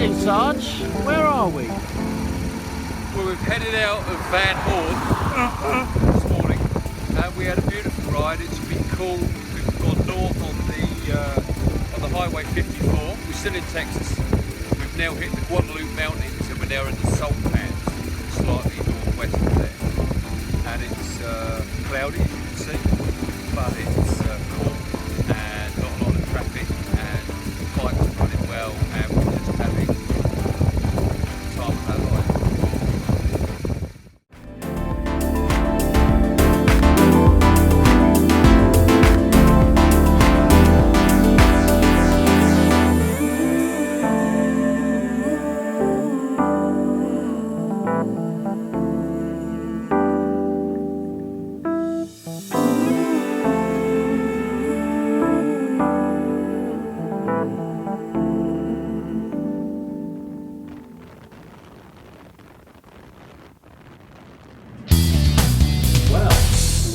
then, Sarge, where are we? Well, we've headed out of Van Horn this morning, and we had a beautiful ride. It's been cool. We've gone north on the Highway 54. We're still in Texas. We've now hit the Guadalupe Mountains, and we're now in the salt pans, slightly northwest of there. And it's cloudy, as you can see, but it's cool and not a lot of traffic, and the bikes are running well, and we're just having the time of our life.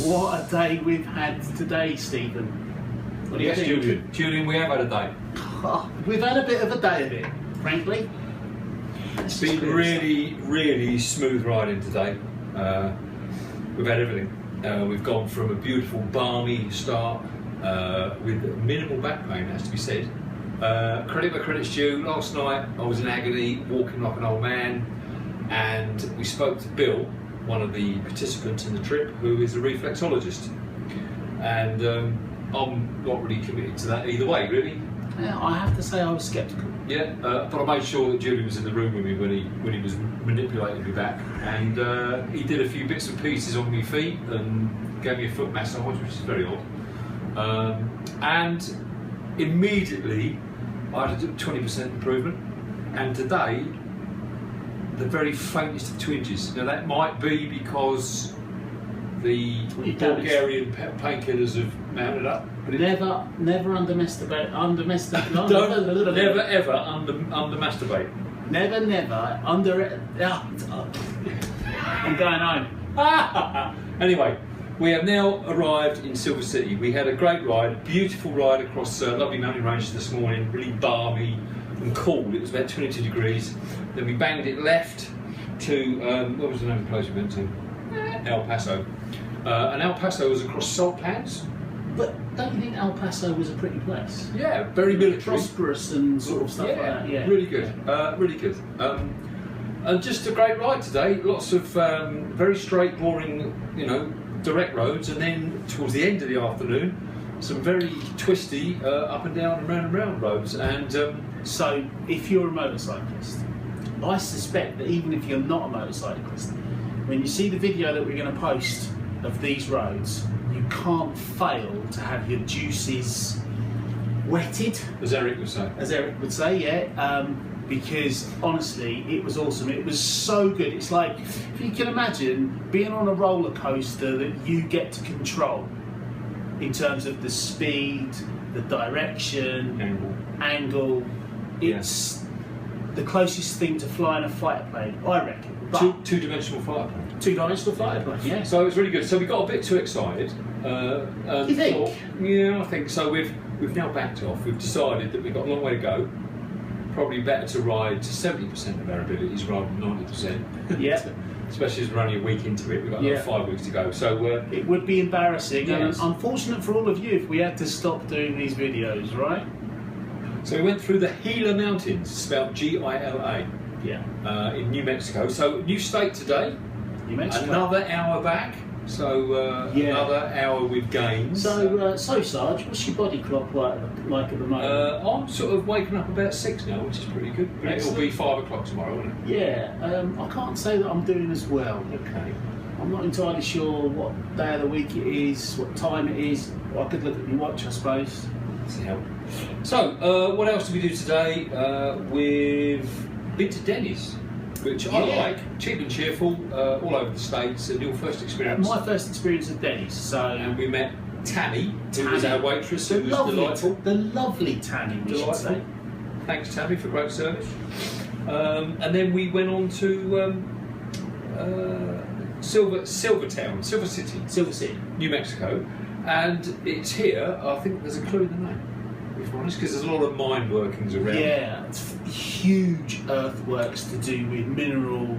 What a day we've had today, Stephen. What do you think? Julian, we have had a day. We've had a bit of a day of it, frankly. It's been really, really smooth riding today. We've had everything. We've gone from a beautiful, balmy start with minimal back pain, has to be said. Credit where credit's due. Last night I was in agony, walking like an old man, and we spoke to Bill, one of the participants in the trip, who is a reflexologist, and I'm not really committed to that either way, really. Yeah, I have to say I was sceptical. Yeah, but I made sure that Julian was in the room with me when he was manipulating me back, and he did a few bits and pieces on my feet and gave me a foot massage, which is very odd. And immediately I had a 20% improvement, and today the very faintest of twinges. Now that might be because the Bulgarian painkillers have mounted up. But never underestimate. Never ever under-masturbate. Never I'm going home. Anyway, we have now arrived in Silver City. We had a great ride, beautiful ride across lovely mountain ranges this morning, really balmy and cool. It was about 22 degrees. Then we banged it left to, what was the name of the place we went to? El Paso. And El Paso was across salt pans. But don't you think El Paso was a pretty place? Yeah, very military. Prosperous and sort of stuff like that, yeah. Really good, really good. And just a great ride today. Lots of very straight, boring, direct roads, and then towards the end of the afternoon, some very twisty up and down and round roads. And so, if you're a motorcyclist, I suspect that even if you're not a motorcyclist, when you see the video that we're going to post of these roads, you can't fail to have your juices wetted. As Eric would say. As Eric would say, yeah. Because honestly, it was awesome. It was so good. It's like, if you can imagine being on a roller coaster that you get to control in terms of the speed, the direction, angle. It's the closest thing to flying a fighter plane, I reckon. Two-dimensional fighter plane. Two-dimensional fighter plane, yeah. So it was really good. So we got a bit too excited. You think? Yeah, I think so. We've now backed off. We've decided that we've got a long way to go. Probably better to ride to 70% of our abilities rather than 90%. Yeah. Especially as we're only a week into it. We've got another 5 weeks to go. So it would be embarrassing and unfortunate for all of you if we had to stop doing these videos, right? So we went through the Gila Mountains, spelled Gila. Yeah. In New Mexico. So new state today. New Mexico. Another hour back. So another hour with gains. So Sarge, what's your body clock like at the moment? I'm sort of waking up about 6 now, which is pretty good. It'll be 5 o'clock tomorrow, won't it? Yeah. I can't say that I'm doing as well. Okay. I'm not entirely sure what day of the week it is, what time it is. I could look at my watch, I suppose. That's a help. So, what else did we do today? We've been to Denny's, which I like, cheap and cheerful, all over the States, and your first experience. My first experience at Denny's. And we met Tammy, who was our waitress, who was delightful. The lovely Tammy, we should say. Thanks, Tammy, for great service. And then we went on to Silver City, Silver City, New Mexico, and it's here. I think there's a clue in the name. if I'm honest, because there's a lot of mind workings around. Yeah, it's huge earthworks to do with mineral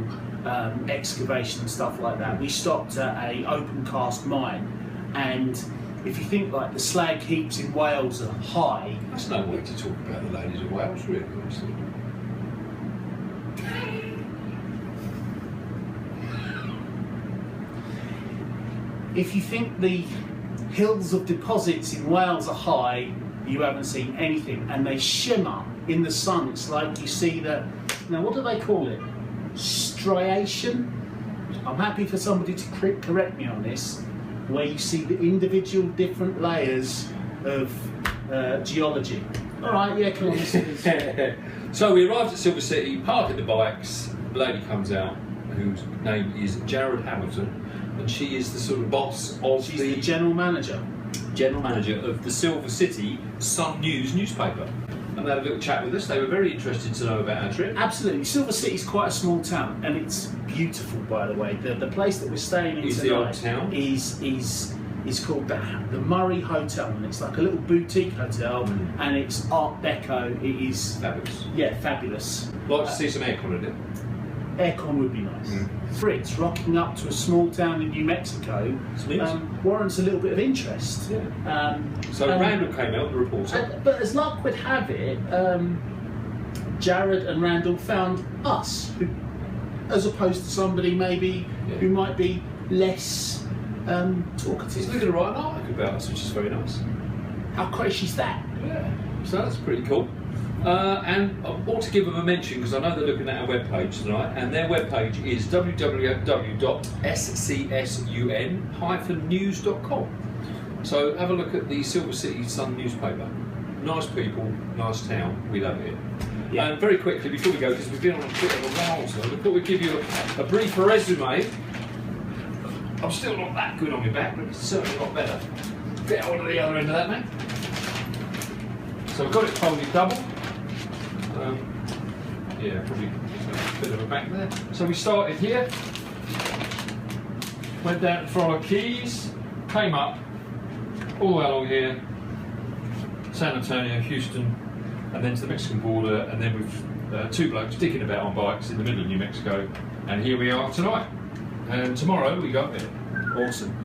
excavation and stuff like that. We stopped at a open cast mine, and if you think like the slag heaps in Wales are high. That's no way to talk about the ladies of Wales, really, honestly. If you think the hills of deposits in Wales are high, you haven't seen anything, and they shimmer in the sun. It's like you see the, now what do they call it? Striation? I'm happy for somebody to correct me on this, where you see the individual different layers of geology. All right, yeah, come on. So we arrived at Silver City, parking the bikes, a lady comes out whose name is Jared Hamilton, and she is the sort of boss of She's the general manager of the Silver City Sun News newspaper. And they had a little chat with us. They were very interested to know about our trip. Absolutely. Silver City's quite a small town, and it's beautiful, by the way. The place that we're staying in Is tonight the old town? is called the Murray Hotel, and it's like a little boutique hotel, and it's Art Deco. It is Fabulous. Yeah, fabulous. Like to see some aircon in it. Aircon would be nice. Fritz rocking up to a small town in New Mexico warrants a little bit of interest. Yeah. So Randall came out, the reporter. But as luck would have it, Jared and Randall found us, as opposed to somebody maybe who might be less talkative. He's looking to write an article about us, which is very nice. How crazy is that? Yeah, so that's pretty cool. And I ought to give them a mention because I know they're looking at our webpage tonight, and their webpage is www.scsun-news.com. So have a look at the Silver City Sun newspaper. Nice people, nice town, we love it. Yeah. And very quickly, before we go, because we've been on a bit of a roll, so I thought we'd give you a brief resume. I'm still not that good on my back, but it's certainly got better. Get on to the other end of that, mate. So we've got it folded double. Yeah, probably a bit of a back there. So we started here, went down to Frolic Keys, came up, all the way along here, San Antonio, Houston, and then to the Mexican border, and then with two blokes dicking about on bikes in the middle of New Mexico, and here we are tonight. And tomorrow we go up there. Awesome.